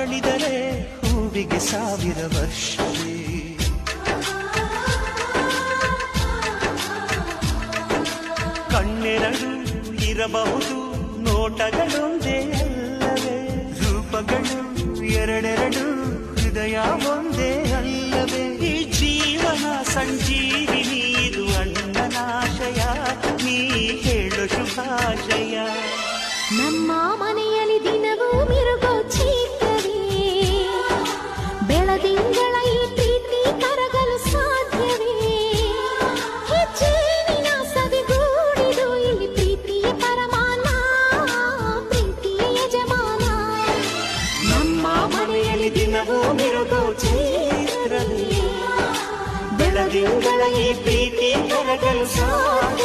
ಅರಳಿದರೆ ಹೂವಿಗೆ 1000 ವರ್ಷವೇ. ಕಣ್ಣೆರಡು ಇರಬಹುದು, ನೋಟಗಳೊಂದೇ ಅಲ್ಲವೇ? ರೂಪಗಳು ಎರಡೆರಡು, ಹೃದಯ ಒಂದೇ ಅಲ್ಲವೇ? ಈ ಜೀವನ ಸಂಜೀವಿನಿ, ಇದು ಅಣ್ಣನಾಶಯ, ನೀ ಹೇಳು ಶುಭಾಶಯ. ನಮ್ಮ ಮನೆಯಲ್ಲಿ ದಿನವೂ ಮಿರುಗೋ ಚೈತ್ರವೇ, ಬೆಳದಿಂಗಳ ಈ ಪ್ರೀತಿ ಕರಗಲು ಸಾಧ್ಯವೇ? ಹೆಚ್ಚೇನಿನ ಸವಿಗೂಡಿದು ಇಲ್ಲಿ ಪ್ರೀತಿಯ ಪರಮಾನ, ಪ್ರೀತಿಯ ಯಜಮಾನ. ನಮ್ಮ ಮನೆಯಲ್ಲಿ ದಿನವೂ ಮಿರುಗೋ ಚೈತ್ರವೇ, ಬೆಳದಿಂಗಳ ಈ ಪ್ರೀತಿ ಕರಗಲು ಸಾಧ್ಯವೇ?